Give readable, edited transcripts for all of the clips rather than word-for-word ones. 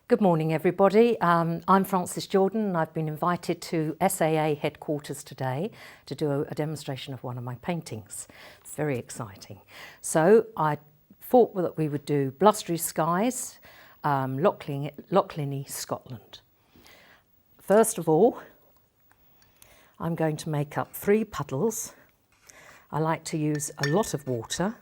Good morning, everybody. I'm Frances Jordan and I've been invited to SAA headquarters today to do a demonstration of one of my paintings. It's very exciting. So I thought that we would do Blustery Skies, Lochlinny, Scotland. First of all, I'm going to make up 3 puddles. I like to use a lot of water,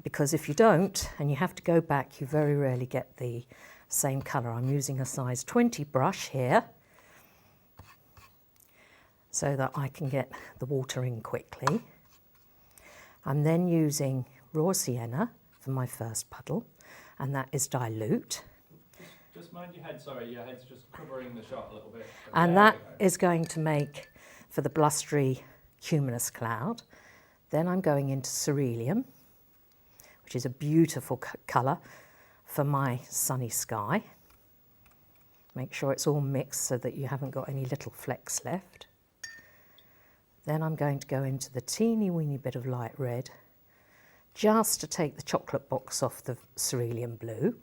because if you don't, and you have to go back, you very rarely get the same colour. I'm using a size 20 brush here so that I can get the water in quickly. I'm then using raw sienna for my first puddle, and that is dilute. Just mind your head, sorry, your head's just covering the shot a little bit. And that is going to make for the blustery cumulus cloud. Then I'm going into cerulean, which is a beautiful colour for my sunny sky. Make sure it's all mixed so that you haven't got any little flecks left. Then I'm going to go into the teeny weeny bit of light red, just to take the chocolate box off the cerulean blue.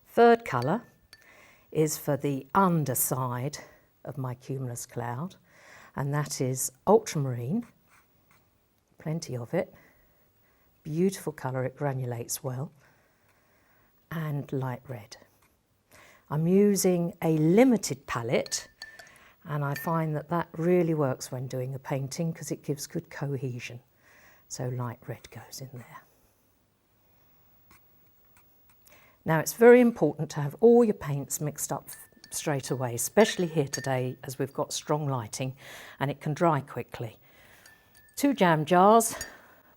Third colour is for the underside of my cumulus cloud, and that is ultramarine, plenty of it. Beautiful colour, it granulates well, and light red. I'm using a limited palette, and I find that that really works when doing a painting because it gives good cohesion. So light red goes in there. Now it's very important to have all your paints mixed up straight away, especially here today as we've got strong lighting and it can dry quickly. 2 jam jars.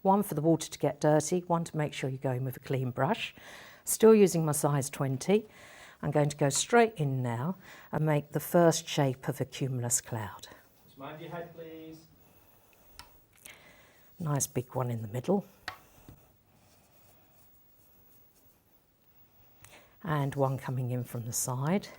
One for the water to get dirty, one to make sure you're going with a clean brush. Still using my size 20. I'm going to go straight in now and make the first shape of a cumulus cloud. Just mind your head, please. Nice big one in the middle. And one coming in from the side.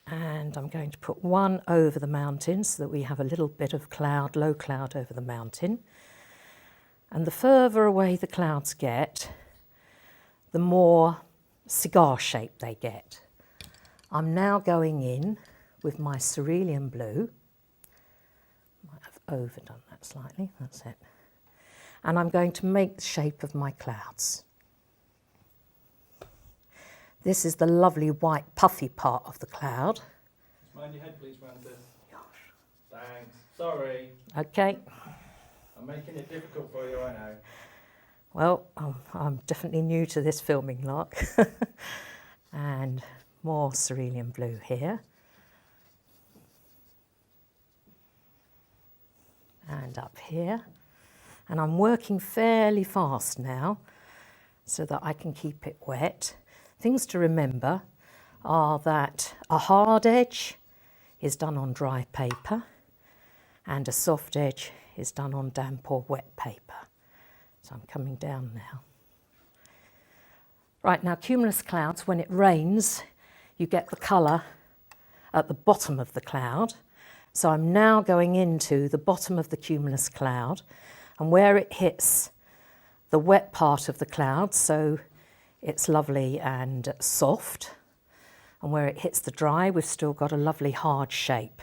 And I'm going to put one over the mountain so that we have a little bit of cloud, low cloud over the mountain. And the further away the clouds get, the more cigar shape they get. I'm now going in with my cerulean blue. Might have overdone that slightly, that's it. And I'm going to make the shape of my clouds. This is the lovely white puffy part of the cloud. Just mind your head, please, Frances. Gosh. Thanks. Sorry. Okay. I'm making it difficult for you, I know. Well, I'm definitely new to this filming lark. And more cerulean blue here. And up here. And I'm working fairly fast now so that I can keep it wet. Things to remember are that a hard edge is done on dry paper and a soft edge is done on damp or wet paper. So I'm coming down now. Right, now cumulus clouds, when it rains, you get the colour at the bottom of the cloud. So I'm now going into the bottom of the cumulus cloud, and where it hits the wet part of the cloud, so it's lovely and soft, and where it hits the dry, we've still got a lovely hard shape.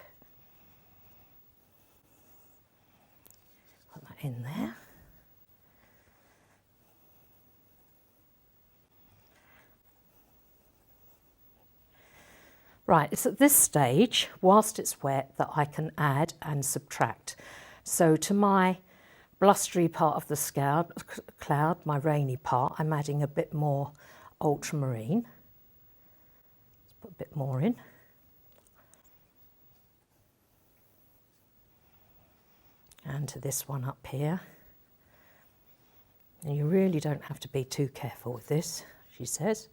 Put that in there. Right, it's at this stage, whilst it's wet, that I can add and subtract. So to my blustery part of the cloud, my rainy part, I'm adding a bit more ultramarine. Let's put a bit more in. And to this one up here. And you really don't have to be too careful with this, she says.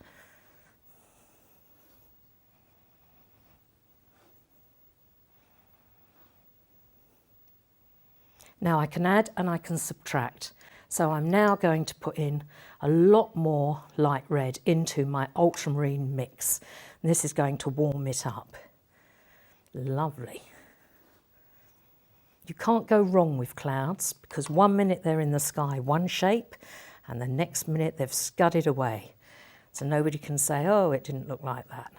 Now I can add and I can subtract. So I'm now going to put in a lot more light red into my ultramarine mix. And this is going to warm it up. Lovely. You can't go wrong with clouds because one minute they're in the sky one shape and the next minute they've scudded away. So nobody can say, oh, it didn't look like that.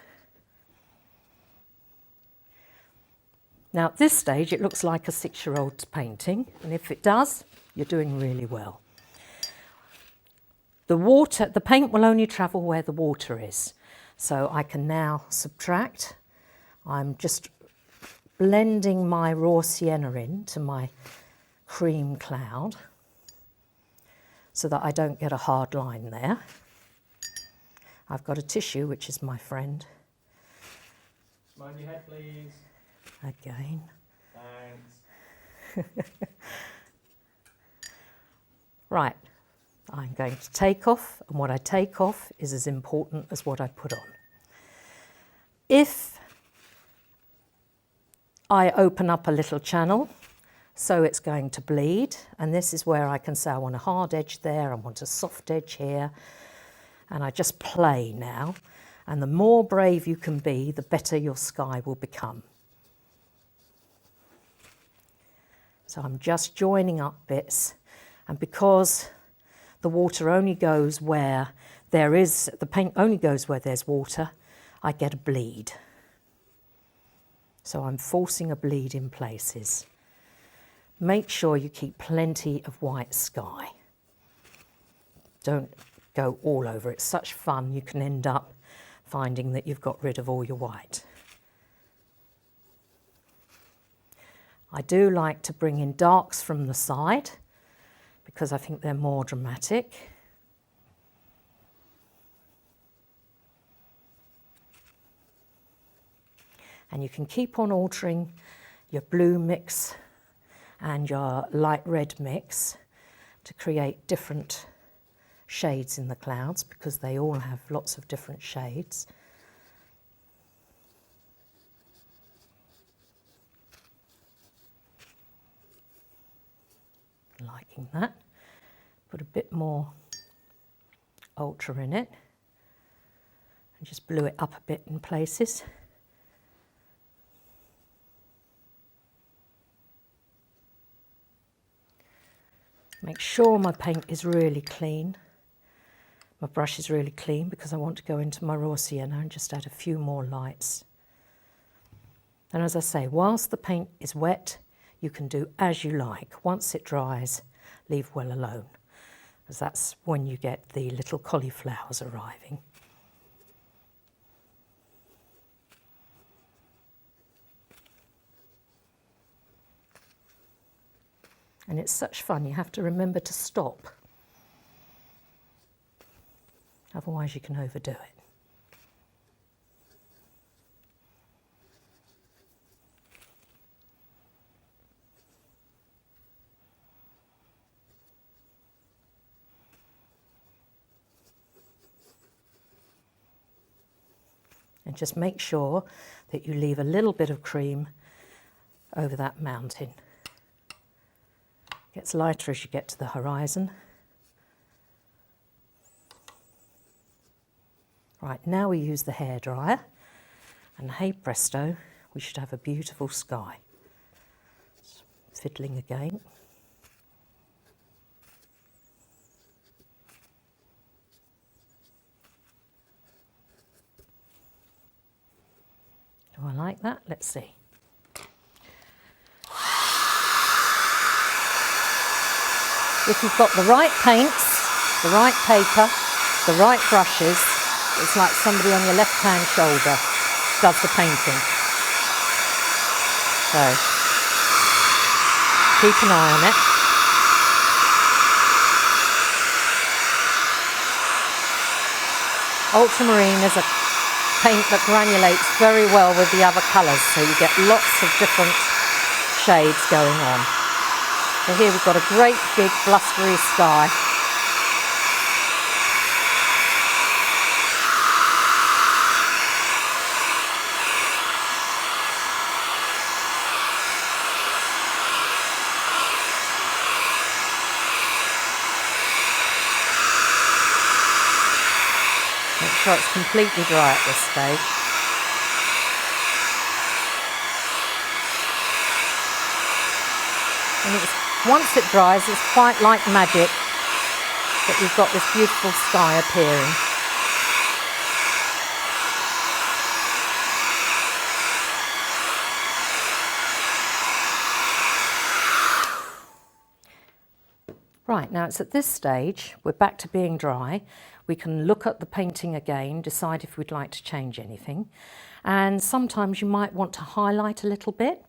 Now at this stage it looks like a 6-year-old's painting, and if it does, you're doing really well. The paint will only travel where the water is. So I can now subtract. I'm just blending my raw sienna into my cream cloud so that I don't get a hard line there. I've got a tissue, which is my friend. Mind your head, please. Again. Thanks. Right, I'm going to take off, and what I take off is as important as what I put on. If I open up a little channel, so it's going to bleed, and this is where I can say I want a hard edge there, I want a soft edge here, and I just play now. And the more brave you can be, the better your sky will become. So I'm just joining up bits, and because the water only goes where the paint only goes where there's water, I get a bleed. So I'm forcing a bleed in places. Make sure you keep plenty of white sky. Don't go all over. It's such fun, you can end up finding that you've got rid of all your white. I do like to bring in darks from the side because I think they're more dramatic. And you can keep on altering your blue mix and your light red mix to create different shades in the clouds because they all have lots of different shades. Liking that. Put a bit more ultra in it and just blew it up a bit in places. Make sure my paint is really clean. My brush is really clean because I want to go into my raw sienna and just add a few more lights. And as I say, whilst the paint is wet, you can do as you like. Once it dries, leave well alone, because that's when you get the little cauliflowers arriving. And it's such fun, you have to remember to stop. Otherwise you can overdo it. And just make sure that you leave a little bit of cream over that mountain. It gets lighter as you get to the horizon. Right, now we use the hairdryer, and hey presto, we should have a beautiful sky. Fiddling again. Do I like that? Let's see. If you've got the right paints, the right paper, the right brushes, it's like somebody on your left-hand shoulder does the painting. So, keep an eye on it. Ultramarine is a paint that granulates very well with the other colours, so you get lots of different shades going on. So here we've got a great big blustery sky. Make sure it's completely dry at this stage. And once it dries, it's quite like magic that you've got this beautiful sky appearing. Right, now it's at this stage, we're back to being dry. We can look at the painting again, decide if we'd like to change anything. And sometimes you might want to highlight a little bit.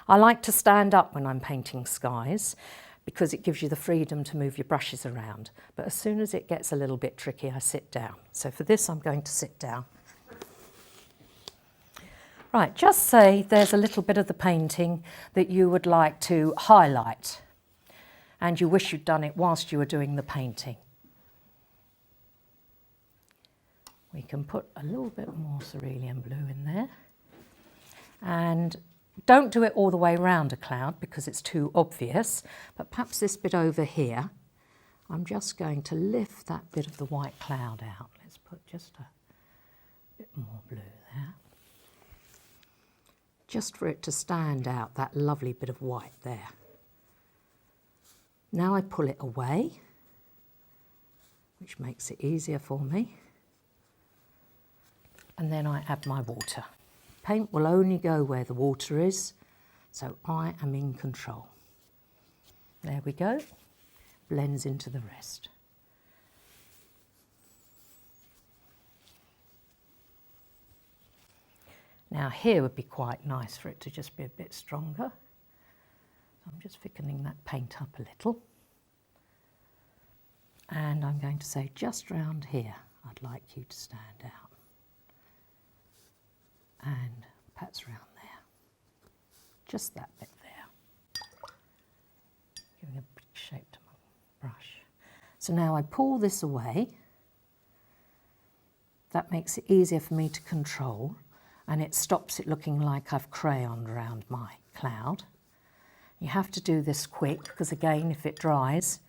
I like to stand up when I'm painting skies because it gives you the freedom to move your brushes around. But as soon as it gets a little bit tricky, I sit down. So for this, I'm going to sit down. Right, just say there's a little bit of the painting that you would like to highlight and you wish you'd done it whilst you were doing the painting. We can put a little bit more cerulean blue in there. And don't do it all the way around a cloud because it's too obvious, but perhaps this bit over here, I'm just going to lift that bit of the white cloud out. Let's put just a bit more blue there. Just for it to stand out, that lovely bit of white there. Now I pull it away, which makes it easier for me. And then I add my water. Paint will only go where the water is, so I am in control. There we go, blends into the rest. Now here would be quite nice for it to just be a bit stronger. I'm just thickening that paint up a little. And I'm going to say just round here, I'd like you to stand out. And perhaps around there. Just that bit there. Giving a big shape to my brush. So now I pull this away. That makes it easier for me to control and it stops it looking like I've crayoned around my cloud. You have to do this quick because again, if it dries,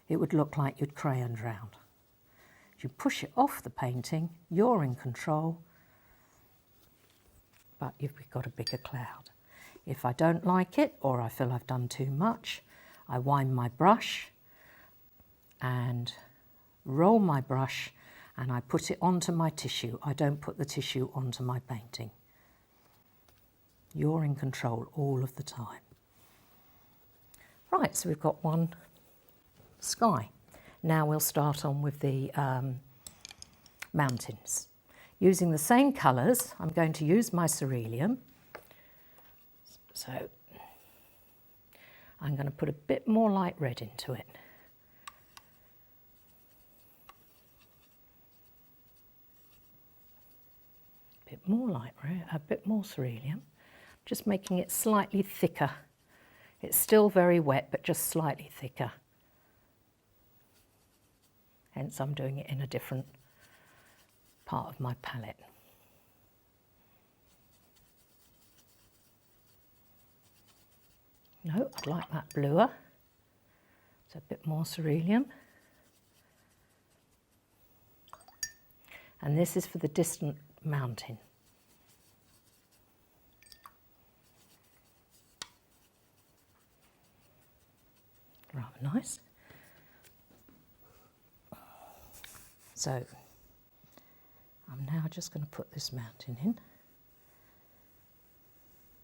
it would look like you'd crayoned round. If you push it off the painting, you're in control, but you've got a bigger cloud. If I don't like it or I feel I've done too much, I wind my brush and roll my brush and I put it onto my tissue. I don't put the tissue onto my painting. You're in control all of the time. Right, so we've got one sky. Now we'll start on with the mountains. Using the same colours, I'm going to use my cerulean. So I'm going to put a bit more light red into it. A bit more light red, a bit more cerulean. Just making it slightly thicker. It's still very wet, but just slightly thicker. Hence I'm doing it in a different part of my palette. No, I'd like that bluer. So a bit more cerulean. And this is for the distant mountain. Rather nice. So I'm now just going to put this mountain in.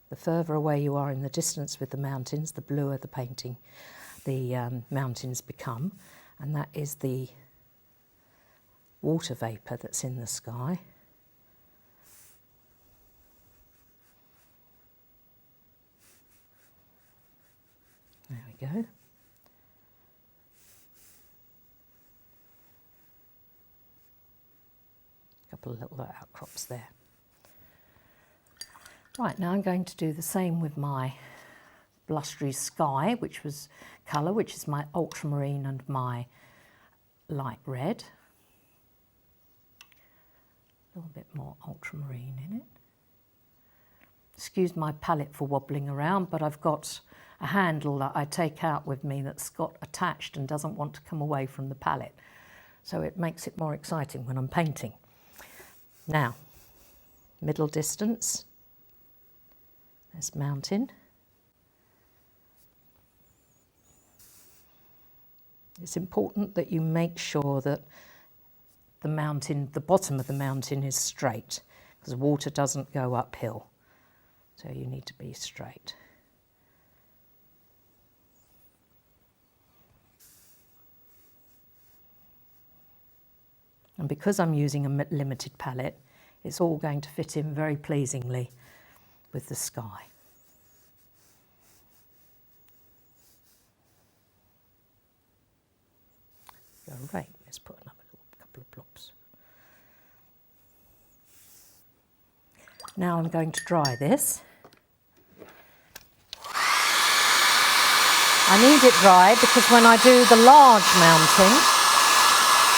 The further away you are in the distance with the mountains, the bluer the painting, the mountains become, and that is the water vapour that's in the sky. There we go. Couple of little outcrops there. Right, now I'm going to do the same with my blustery sky, which was colour, which is my ultramarine and my light red. A little bit more ultramarine in it. Excuse my palette for wobbling around, but I've got a handle that I take out with me that's got attached and doesn't want to come away from the palette. So it makes it more exciting when I'm painting. Now, middle distance, this mountain. It's important that you make sure that the mountain, the bottom of the mountain is straight, because water doesn't go uphill. So you need to be straight. And because I'm using a limited palette, it's all going to fit in very pleasingly with the sky. Right, let's put another couple of plops. Now I'm going to dry this. I need it dry because when I do the large mounting,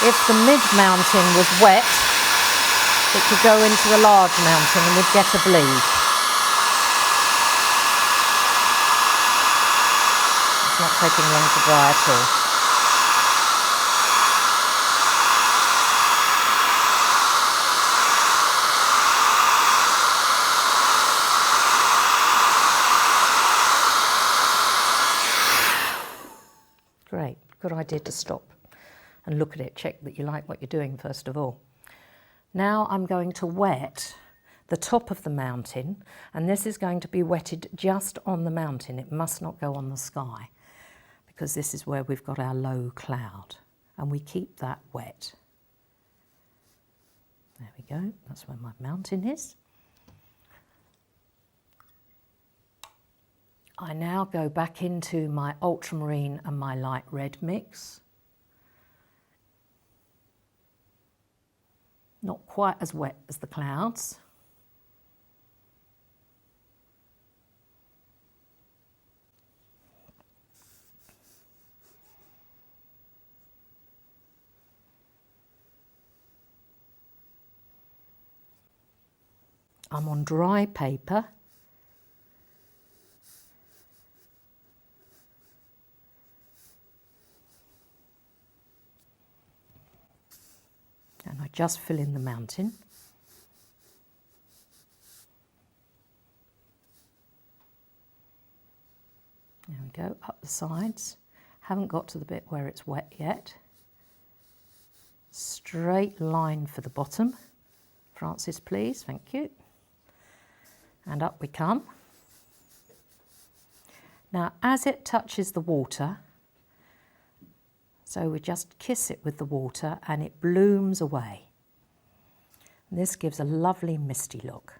if the mid-mounting was wet, it could go into the large mounting and we'd get a bleed. It's not taking long to dry at all. Great, good idea to stop and look at it, check that you like what you're doing first of all. Now I'm going to wet the top of the mountain, and this is going to be wetted just on the mountain. It must not go on the sky, because this is where we've got our low cloud, and we keep that wet. There we go, that's where my mountain is. I now go back into my ultramarine and my light red mix. Not quite as wet as the clouds. I'm on dry paper. And I just fill in the mountain. There we go, up the sides. Haven't got to the bit where it's wet yet. Straight line for the bottom. Francis, please, thank you. And up we come. Now, as it touches the water, so we just kiss it with the water and it blooms away. And this gives a lovely misty look.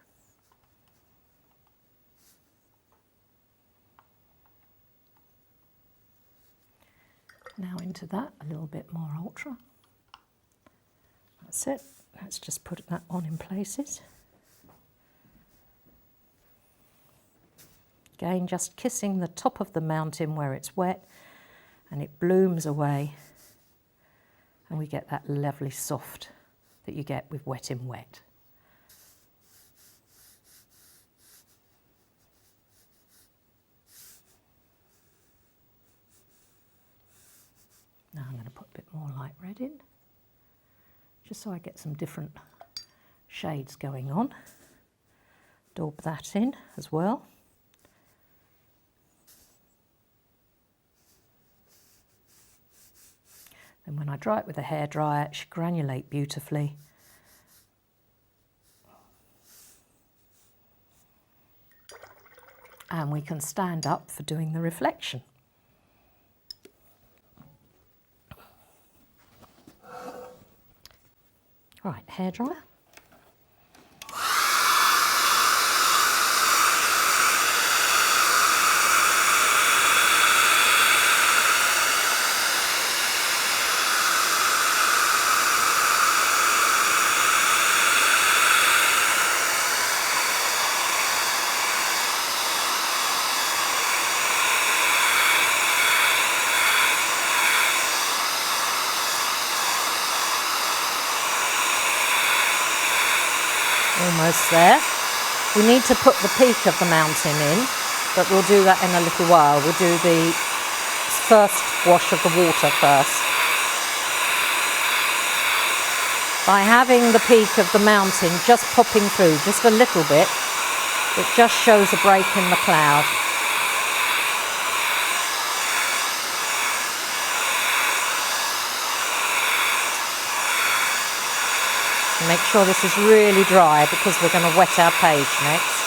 Now into that, a little bit more ultra. That's it. Let's just put that on in places. Again, just kissing the top of the mountain where it's wet, and it blooms away, and we get that lovely soft that you get with wet in wet. Now I'm going to put a bit more light red in, just so I get some different shades going on. Daub that in as well. And when I dry it with a hairdryer, it should granulate beautifully. And we can stand up for doing the reflection. Right, hairdryer. Almost there. We need to put the peak of the mountain in, but we'll do that in a little while. We'll do the first wash of the water first. By having the peak of the mountain just popping through just a little bit, it just shows a break in the cloud. Make sure this is really dry because we're going to wet our page next.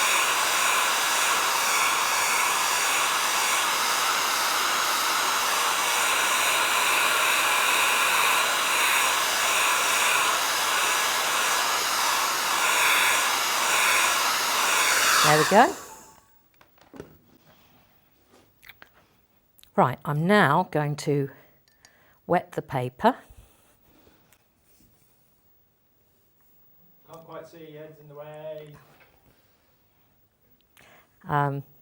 There we go. Right, I'm now going to wet the paper. Can't quite see, head's in the way.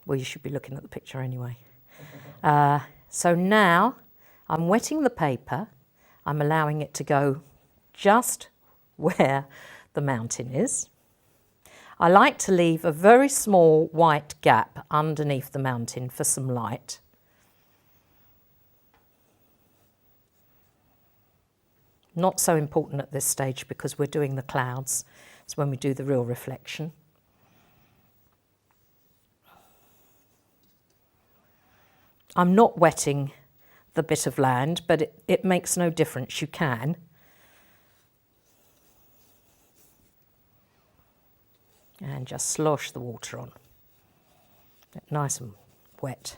Well, you should be looking at the picture anyway. So now I'm wetting the paper. I'm allowing it to go just where the mountain is. I like to leave a very small white gap underneath the mountain for some light. Not so important at this stage because we're doing the clouds. It's when we do the real reflection. I'm not wetting the bit of land, but it makes no difference, you can. And just slosh the water on. Nice and wet.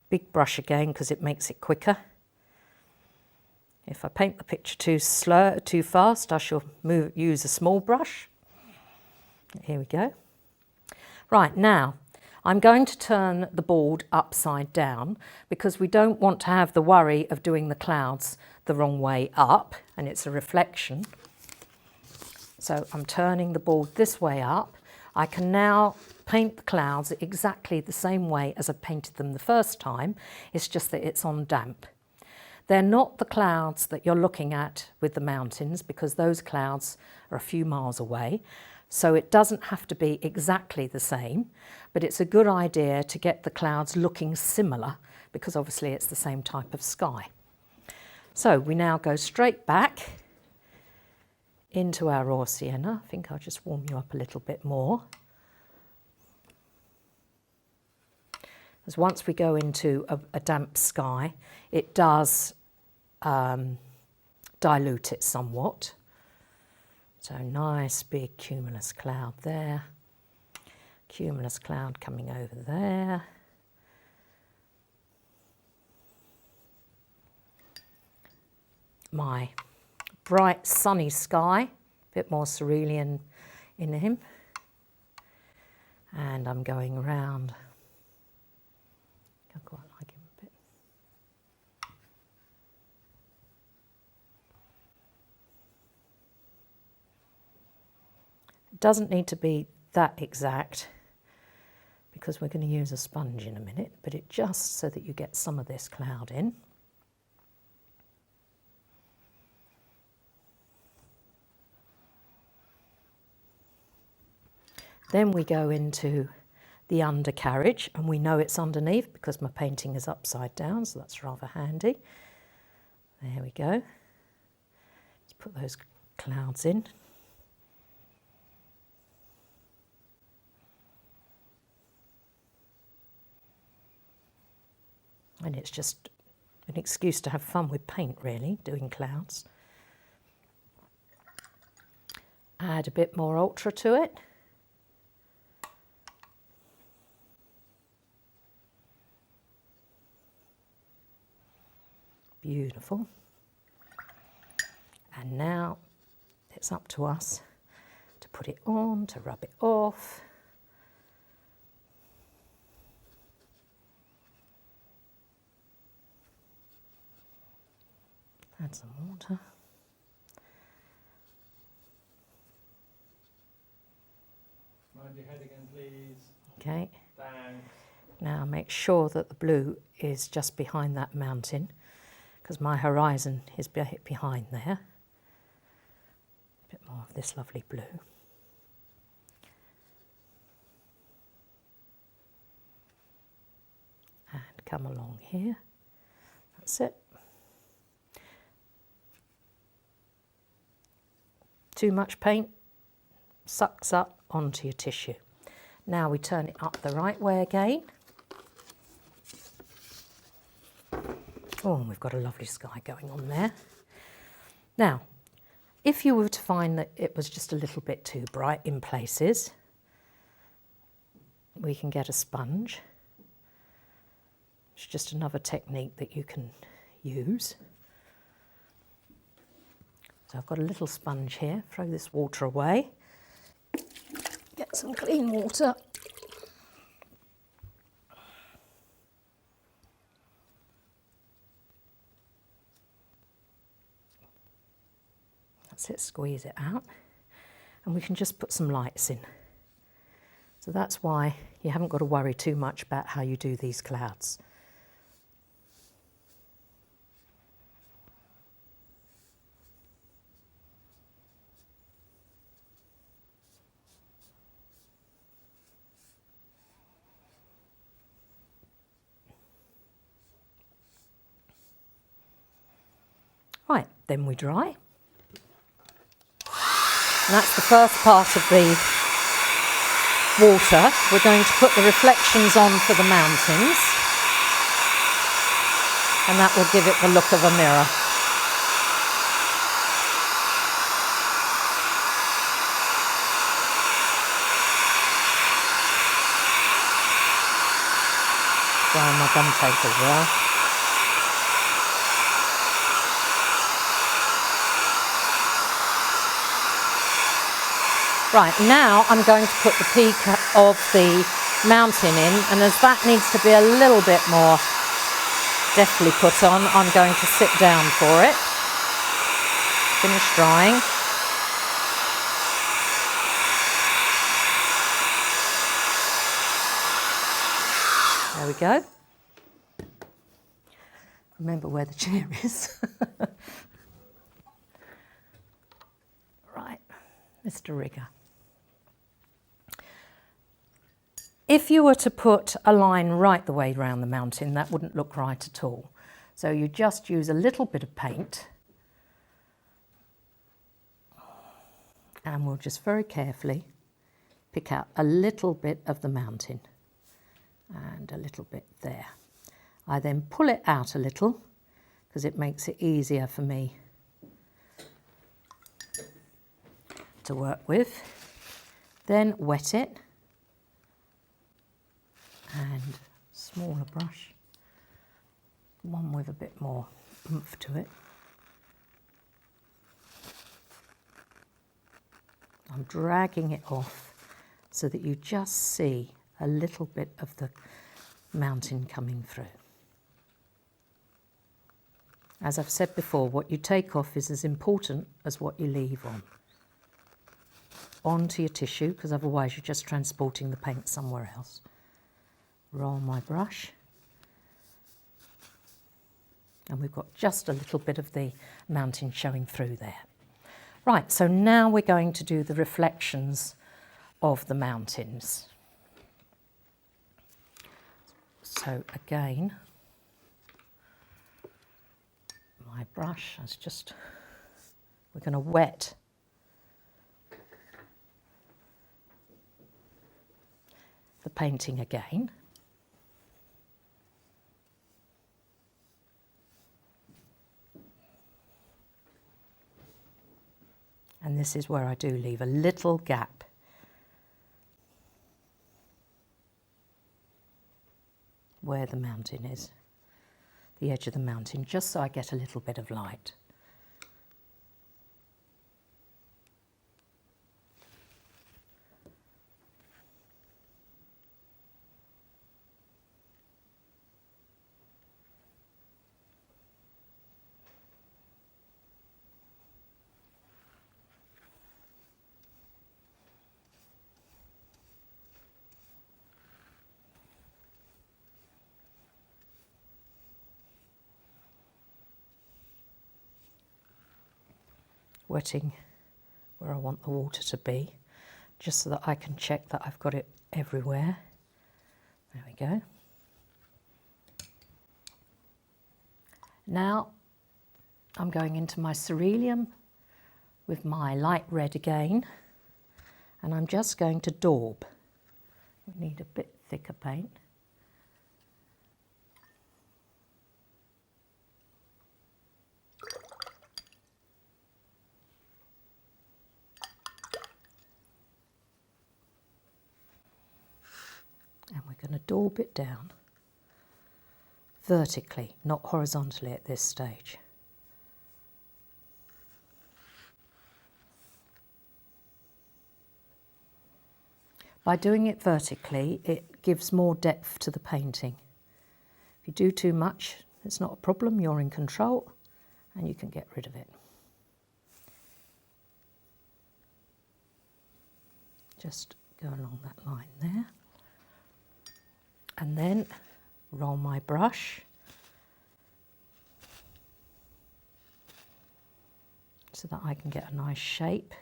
Big brush again because it makes it quicker. If I paint the picture too fast, I shall use a small brush. Here we go. Right, now I'm going to turn the board upside down because we don't want to have the worry of doing the clouds the wrong way up, and it's a reflection. So I'm turning the board this way up. I can now paint the clouds exactly the same way as I painted them the first time. It's just that it's on damp. They're not the clouds that you're looking at with the mountains because those clouds are a few miles away. So it doesn't have to be exactly the same, but it's a good idea to get the clouds looking similar because obviously it's the same type of sky. So we now go straight back into our raw sienna. I think I'll just warm you up a little bit more. Because once we go into a damp sky, it does dilute it somewhat. So nice big cumulus cloud there. Cumulus cloud coming over there. My bright sunny sky, a bit more cerulean in him. And I'm going around. I quite like him a bit. It doesn't need to be that exact because we're going to use a sponge in a minute, but it just so that you get some of this cloud in. Then we go into the undercarriage, and we know it's underneath because my painting is upside down, so that's rather handy. There we go. Let's put those clouds in. And it's just an excuse to have fun with paint, really, doing clouds. Add a bit more ultra to it. Beautiful. And now it's up to us to put it on, to rub it off. Add some water. Mind your head again, please. Okay. Thanks. Now make sure that the blue is just behind that mountain because my horizon is behind there. A bit more of this lovely blue. And come along here. That's it. Too much paint sucks up onto your tissue. Now we turn it up the right way again. Oh, and we've got a lovely sky going on there. Now, if you were to find that it was just a little bit too bright in places, we can get a sponge. It's just another technique that you can use. So I've got a little sponge here, throw this water away, get some clean water. That's it, squeeze it out. And we can just put some lights in. So that's why you haven't got to worry too much about how you do these clouds. Right, then we dry. And that's the first part of the water. We're going to put the reflections on for the mountains, and that will give it the look of a mirror. Dry my gum tape as well. Right, now I'm going to put the peak of the mountain in, and as that needs to be a little bit more deftly put on, I'm going to sit down for it. Finish drying. There we go. Remember where the chair is. Right, Mr. Rigger. If you were to put a line right the way around the mountain, that wouldn't look right at all. So you just use a little bit of paint, and we'll just very carefully pick out a little bit of the mountain and a little bit there. I then pull it out a little because it makes it easier for me to work with. Then wet it. And smaller brush, one with a bit more oomph to it. I'm dragging it off so that you just see a little bit of the mountain coming through. As I've said before, what you take off is as important as what you leave on. Onto your tissue, because otherwise you're just transporting the paint somewhere else. Roll my brush, and we've got just a little bit of the mountain showing through there. Right, so now we're going to do the reflections of the mountains. So again, my brush is just, we're going to wet the painting again. And this is where I do leave a little gap. Where the mountain is, the edge of the mountain, just so I get a little bit of light. Wetting where I want the water to be, just so that I can check that I've got it everywhere. There we go. Now I'm going into my cerulean with my light red again, and I'm just going to daub. We need a bit thicker paint. going to daub it down vertically, not horizontally at this stage. By doing it vertically, it gives more depth to the painting. If you do too much, it's not a problem, you're in control and you can get rid of it. Just go along that line there. And then roll my brush so that I can get a nice shape.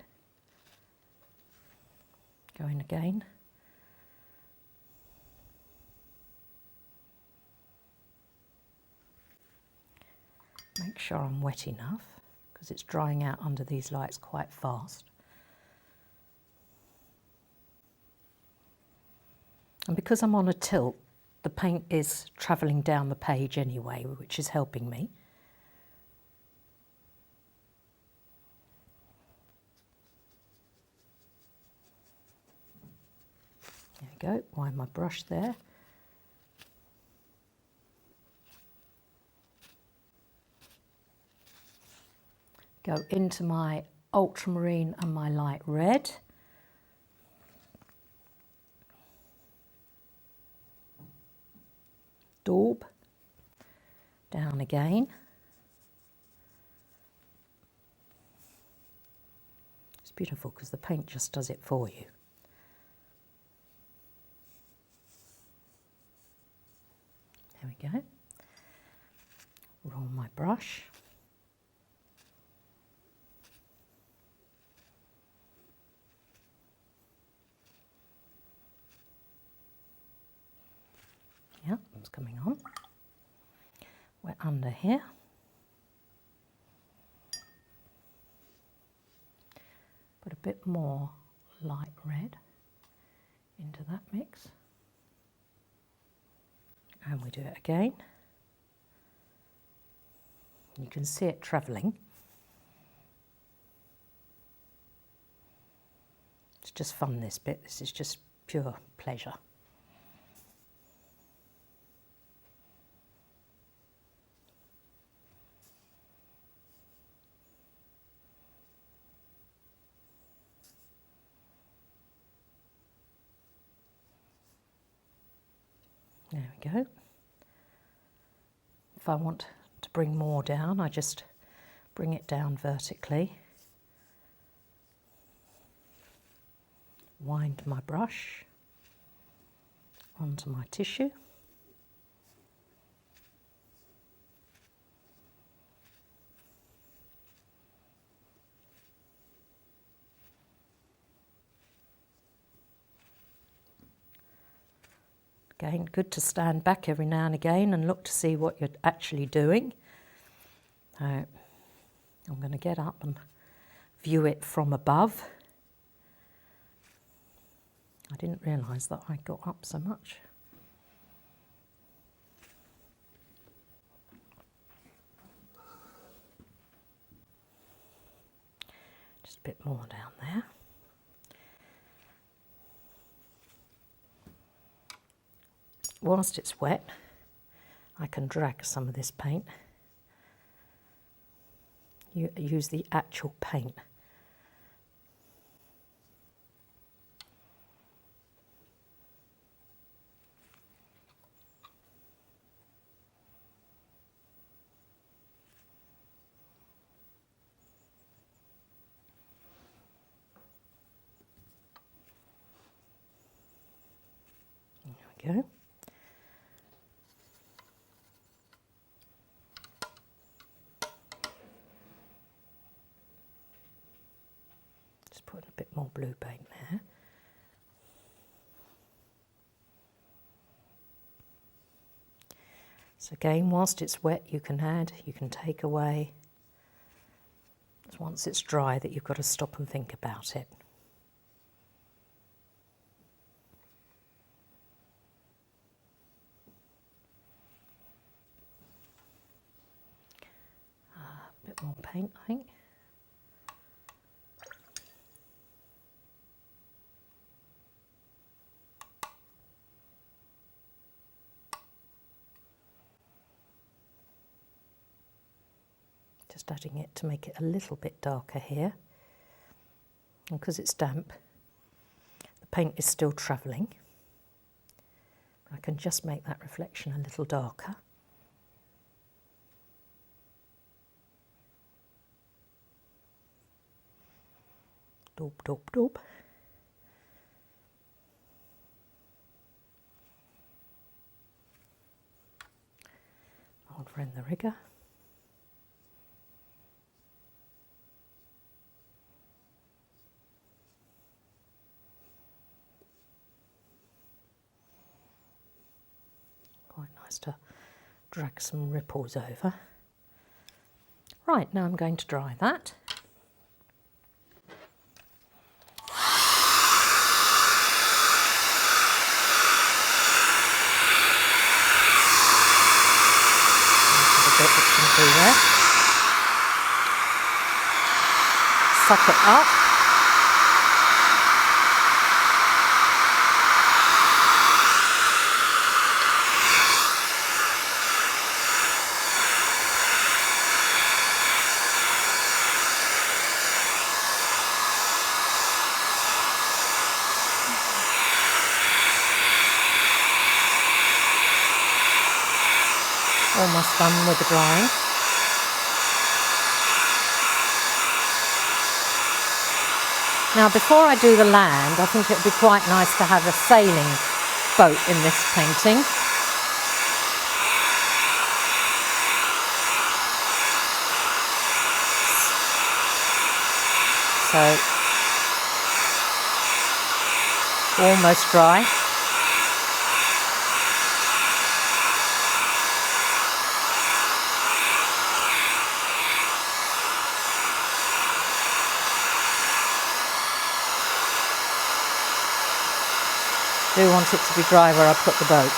Going again. Make sure I'm wet enough because it's drying out under these lights quite fast. And because I'm on a tilt, the paint is travelling down the page anyway, which is helping me. There we go, wind my brush there. Go into my ultramarine and my light red. Daub, down again. It's beautiful because the paint just does it for you. There we go. Roll my brush. Yeah, it's coming on. We're under here. Put a bit more light red into that mix. And we do it again. You can see it travelling. It's just fun, this bit. This is just pure pleasure. There we go. If I want to bring more down, I just bring it down vertically. Wind my brush onto my tissue. Again, good to stand back every now and again and look to see what you're actually doing. I'm going to get up and view it from above. I didn't realise that I got up so much. Just a bit more down there. Whilst it's wet, I can drag some of this paint. Use the actual paint. There we go. Put a bit more blue paint there. So again, whilst it's wet, you can add, you can take away. It's once it's dry that you've got to stop and think about it. A bit more paint, I think. just adding it to make it a little bit darker here. And because it's damp, the paint is still travelling. I can just make that reflection a little darker. Doop, doop, doop. Old friend the rigger. Quite nice to drag some ripples over. Right, now I'm going to dry that. There. Suck it up. Almost done with the drying. Now, before I do the land, I think it would be quite nice to have a sailing boat in this painting. So, almost dry. I do want it to be dry where I put the boat.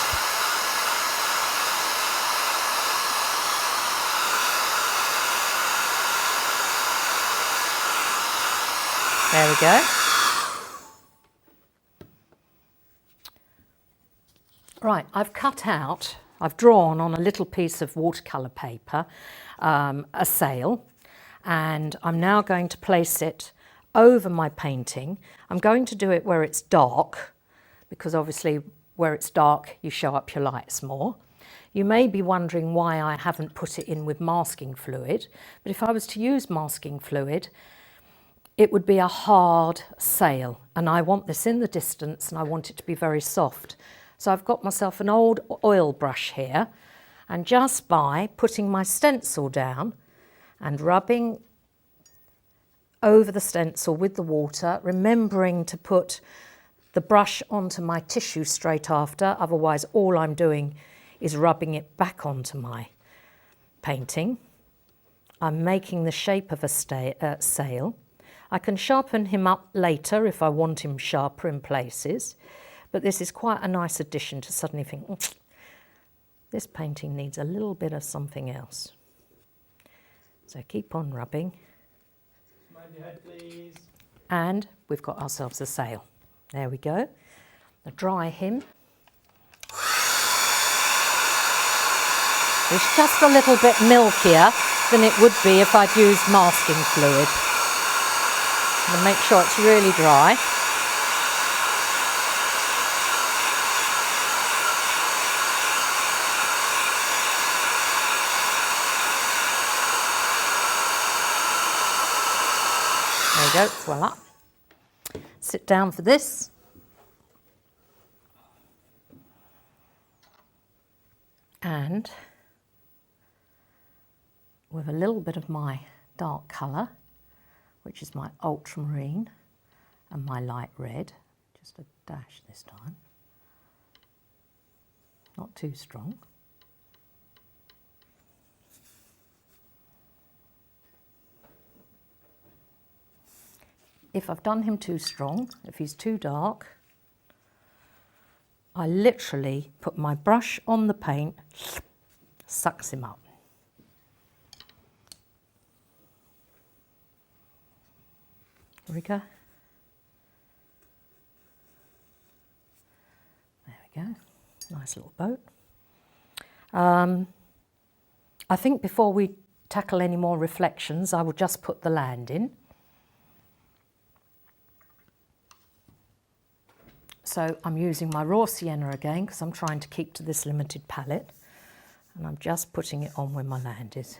There we go. Right, I've drawn on a little piece of watercolour paper a sail, and I'm now going to place it over my painting. I'm going to do it where it's dark, because obviously where it's dark you show up your lights more. You may be wondering why I haven't put it in with masking fluid, but if I was to use masking fluid, it would be a hard sail, and I want this in the distance and I want it to be very soft. So I've got myself an old oil brush here, and just by putting my stencil down and rubbing over the stencil with the water, remembering to put the brush onto my tissue straight after, otherwise all I'm doing is rubbing it back onto my painting. I'm making the shape of a sail. I can sharpen him up later if I want him sharper in places, but this is quite a nice addition to suddenly think, this painting needs a little bit of something else. So keep on rubbing. Mind your head, please. And we've got ourselves a sail. There we go. Now dry him. It's just a little bit milkier than it would be if I'd used masking fluid. And make sure it's really dry. There you go, voila. Sit down for this. And with a little bit of my dark colour, which is my ultramarine and my light red, just a dash this time, not too strong. If I've done him too strong, if he's too dark, I literally put my brush on the paint, sucks him up. Here we go. There we go. Nice little boat. I think before we tackle any more reflections, I will just put the land in. So I'm using my raw sienna again because I'm trying to keep to this limited palette, and I'm just putting it on where my land is.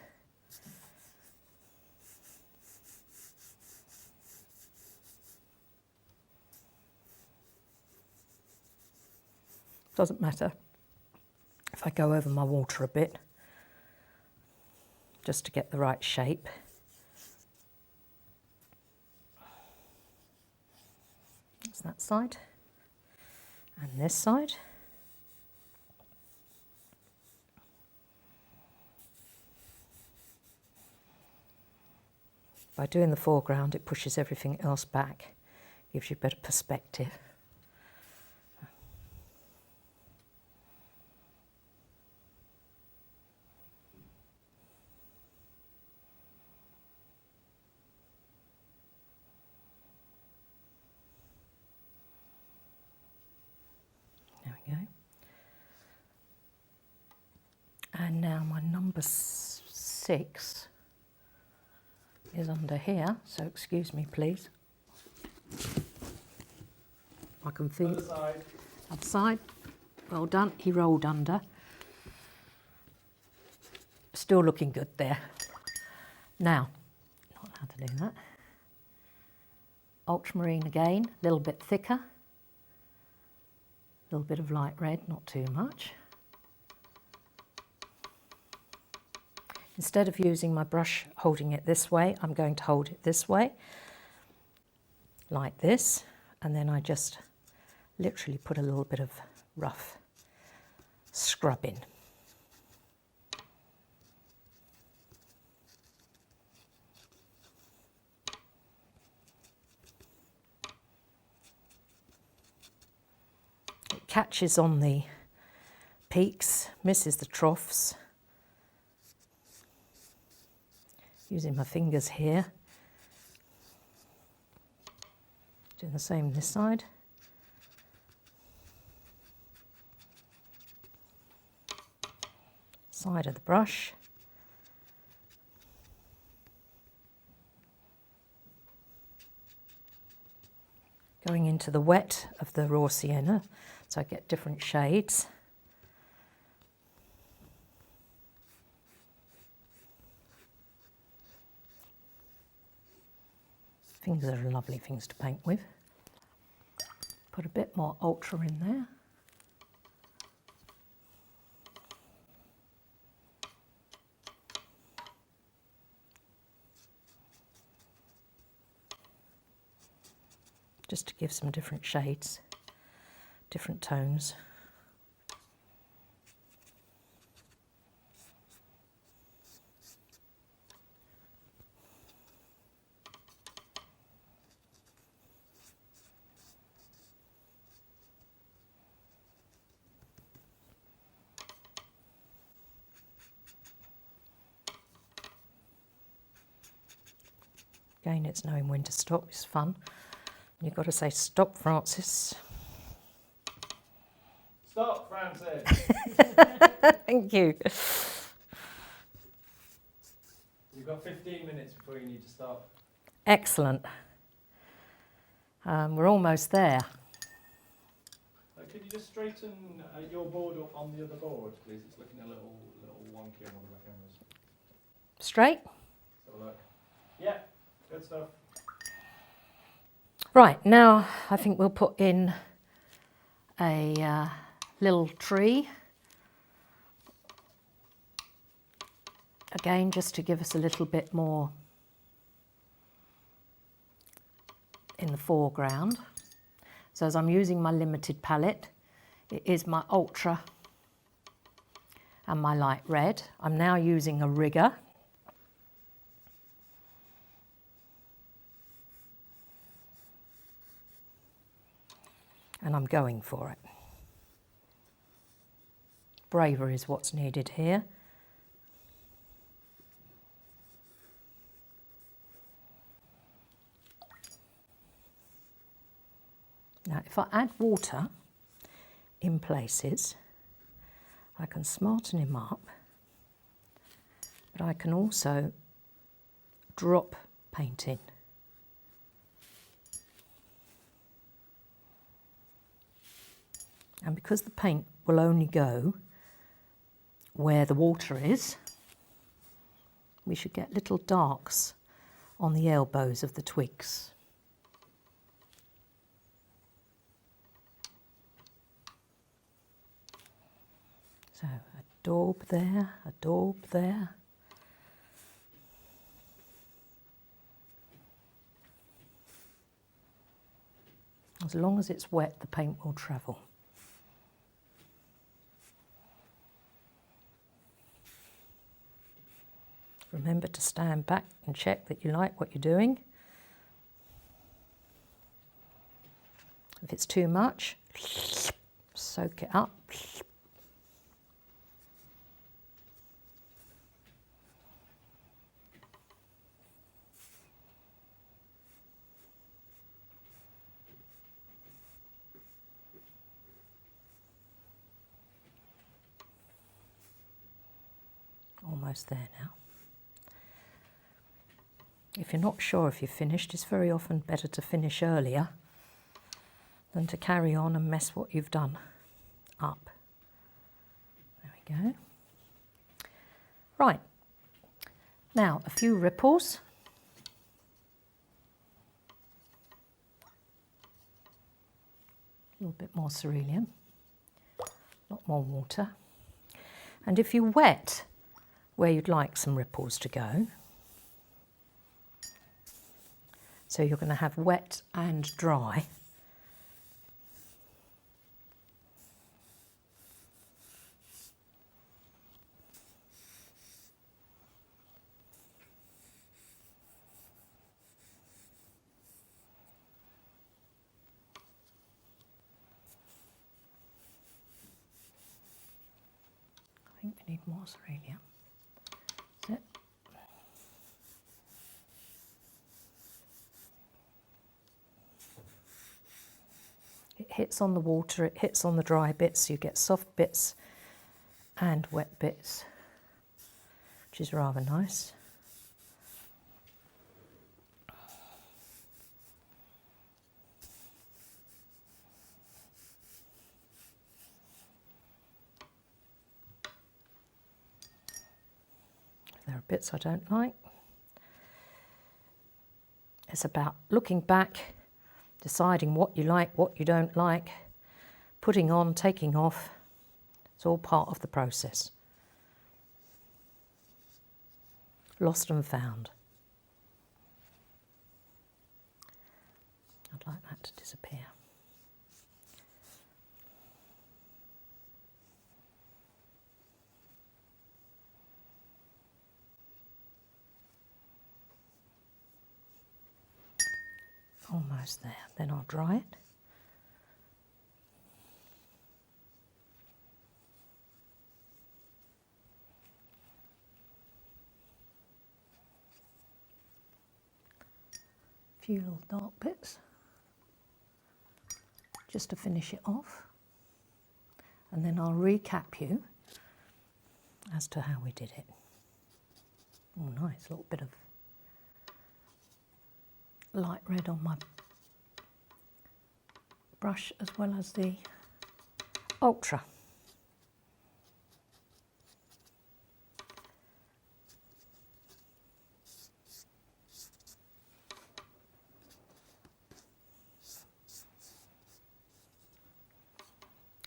Doesn't matter if I go over my water a bit, just to get the right shape. That's that side. And this side. By doing the foreground, it pushes everything else back, gives you better perspective. There we go. And now my number 6 is under here, so excuse me please. I can feel Other side. other side. Well done, he rolled under. Still looking good there. Now, not how to do that. Ultramarine again, a little bit thicker. A little bit of light red, not too much. Instead of using my brush holding it this way, I'm going to hold it this way, like this, and then I just literally put a little bit of rough scrub in. It catches on the peaks, misses the troughs. Using my fingers here. Doing the same this side. Side of the brush. Going into the wet of the raw sienna, so I get different shades. Fingers are lovely things to paint with. Put a bit more ultra in there. Just to give some different shades, different tones. Again, it's knowing when to stop, it's fun. You've got to say, stop, Francis. Stop, Francis. Thank you. You've got 15 minutes before you need to stop. Excellent. We're almost there. Could you just straighten your board up on the other board, please? It's looking a little wonky on one of my cameras. Straight? Let's have a look. Yeah, good stuff. Right, now I think we'll put in a little tree. Again, just to give us a little bit more in the foreground. So as I'm using my limited palette, it is my ultra and my light red. I'm now using a rigger. And I'm going for it. Bravery is what's needed here. Now, if I add water in places, I can smarten him up but I can also drop paint in. And because the paint will only go where the water is, we should get little darks on the elbows of the twigs. So a daub there, a daub there. As long as it's wet, the paint will travel. Remember to stand back and check that you like what you're doing. If it's too much, soak it up. Almost there now. If you're not sure if you've finished, it's very often better to finish earlier than to carry on and mess what you've done up. There we go. Right, now a few ripples. A little bit more cerulean, a lot more water. And if you wet where you'd like some ripples to go, so you're going to have wet and dry. I think we need more cerulean. That's it. It hits on the water, it hits on the dry bits, you get soft bits and wet bits, which is rather nice. There are bits I don't like. It's about looking back, deciding what you like, what you don't like, putting on, taking off. It's all part of the process. Lost and found. I'd like that to disappear. Almost there, then I'll dry it. A few little dark bits, just to finish it off. And then I'll recap you as to how we did it. Oh nice, a little bit of light red on my brush as well as the Ultra.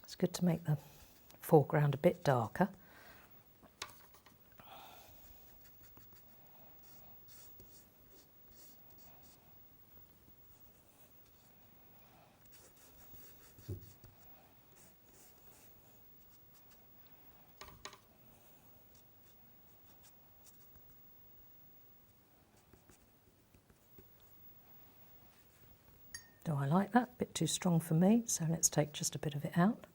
It's good to make the foreground a bit darker. Do I like that? A bit too strong for me, so let's take just a bit of it out.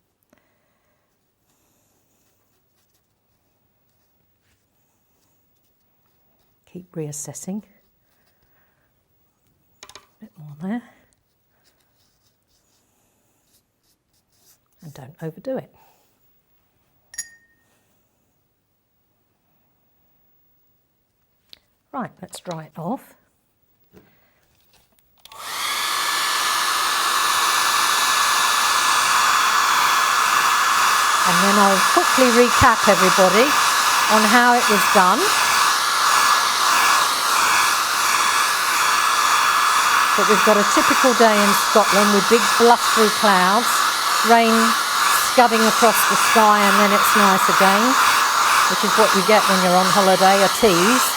Keep reassessing. A bit more there. And don't overdo it. Right, let's dry it off. And then I'll quickly recap everybody on how it was done. But we've got a typical day in Scotland with big blustery clouds, rain scudding across the sky, and then it's nice again, which is what you get when you're on holiday, a tease.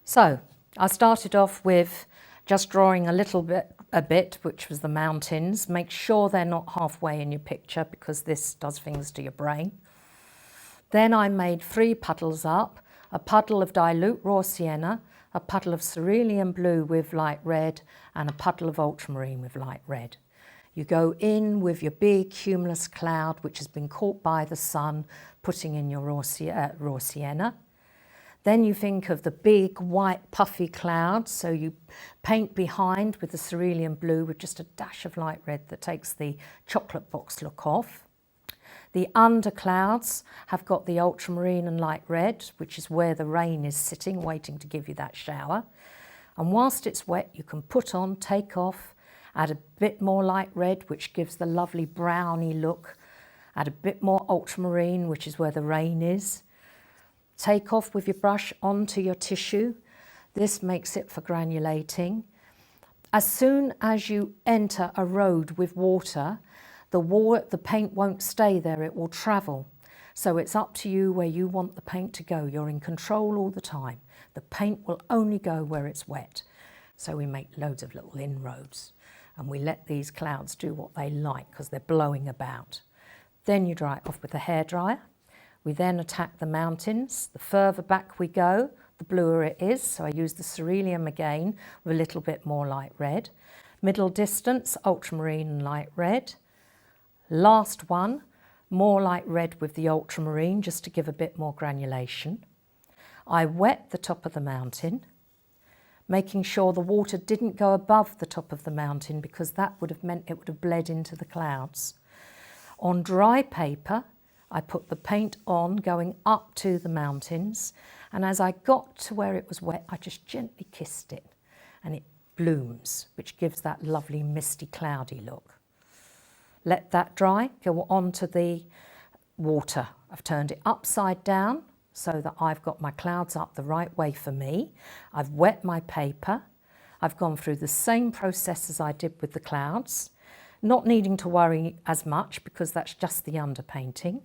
So I started off with just drawing a bit, which was the mountains. Make sure they're not halfway in your picture because this does things to your brain. Then I made 3 puddles up, a puddle of dilute raw sienna, a puddle of cerulean blue with light red, and a puddle of ultramarine with light red. You go in with your big cumulus cloud, which has been caught by the sun, putting in your raw sienna. Then you think of the big white puffy clouds, so you paint behind with the cerulean blue with just a dash of light red that takes the chocolate box look off. The underclouds have got the ultramarine and light red, which is where the rain is sitting, waiting to give you that shower. And whilst it's wet, you can put on, take off, add a bit more light red, which gives the lovely browny look. Add a bit more ultramarine, which is where the rain is. Take off with your brush onto your tissue. This makes it for granulating. As soon as you enter a road with water, the paint won't stay there, it will travel. So it's up to you where you want the paint to go. You're in control all the time. The paint will only go where it's wet. So we make loads of little inroads and we let these clouds do what they like because they're blowing about. Then you dry it off with a hairdryer. We then attack the mountains. The further back we go, the bluer it is. So I use the cerulean again with a little bit more light red. Middle distance, ultramarine and light red. Last one, more light red with the ultramarine just to give a bit more granulation. I wet the top of the mountain, making sure the water didn't go above the top of the mountain because that would have meant it would have bled into the clouds. On dry paper, I put the paint on going up to the mountains, and as I got to where it was wet, I just gently kissed it and it blooms, which gives that lovely misty cloudy look. Let that dry, go on to the water. I've turned it upside down so that I've got my clouds up the right way for me. I've wet my paper. I've gone through the same process as I did with the clouds, not needing to worry as much because that's just the underpainting.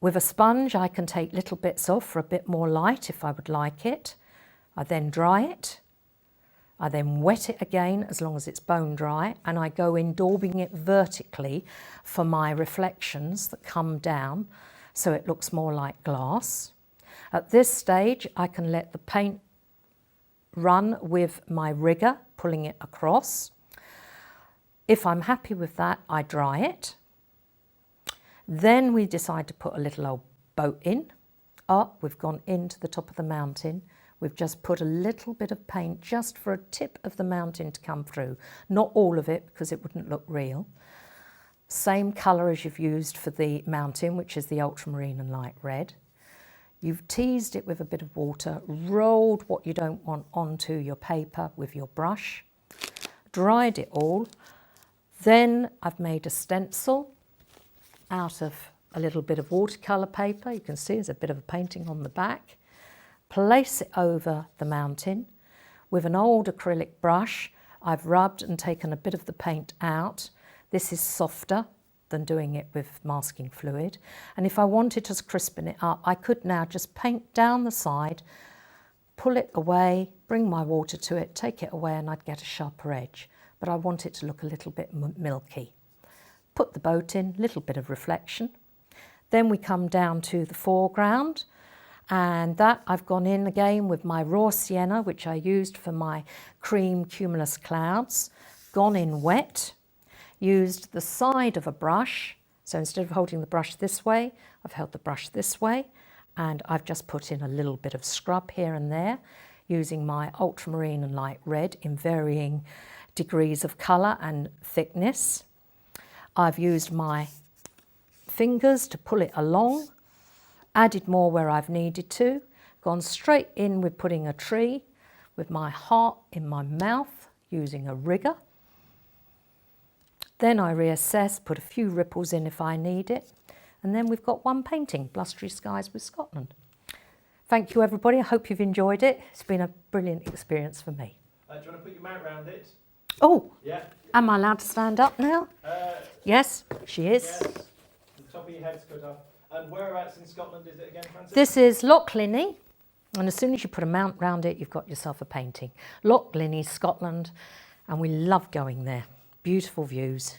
With a sponge, I can take little bits off for a bit more light if I would like it. I then dry it. I then wet it again as long as it's bone dry, and I go in daubing it vertically for my reflections that come down so it looks more like glass. At this stage, I can let the paint run with my rigger, pulling it across. If I'm happy with that, I dry it. Then we decide to put a little old boat in. Up, we've gone into the top of the mountain. We've just put a little bit of paint just for a tip of the mountain to come through. Not all of it because it wouldn't look real. Same colour as you've used for the mountain, which is the ultramarine and light red. You've teased it with a bit of water, rolled what you don't want onto your paper with your brush, dried it all. Then I've made a stencil out of a little bit of watercolour paper. You can see there's a bit of a painting on the back. Place it over the mountain. With an old acrylic brush, I've rubbed and taken a bit of the paint out. This is softer than doing it with masking fluid. And if I wanted to crispen it up, I could now just paint down the side, pull it away, bring my water to it, take it away, and I'd get a sharper edge. But I want it to look a little bit milky. Put the boat in, little bit of reflection. Then we come down to the foreground. And that I've gone in again with my raw sienna, which I used for my cream cumulus clouds, gone in wet, used the side of a brush. So instead of holding the brush this way, I've held the brush this way, and I've just put in a little bit of scrub here and there, using my ultramarine and light red in varying degrees of colour and thickness. I've used my fingers to pull it along, added more where I've needed to, gone straight in with putting a tree with my heart in my mouth using a rigger. Then I reassess, put a few ripples in if I need it, and then we've got one painting, Blustery Skies with Scotland. Thank you everybody, I hope you've enjoyed it. It's been a brilliant experience for me. Do you want to put your mount round it? Oh, Yeah. am I allowed to stand up now? Yes, she is. Yes. The top of your head's cut off. And whereabouts in Scotland is it again, Francis? This is Loch Linney, and as soon as you put a mount round it, you've got yourself a painting. Loch Linney, Scotland, and we love going there. Beautiful views.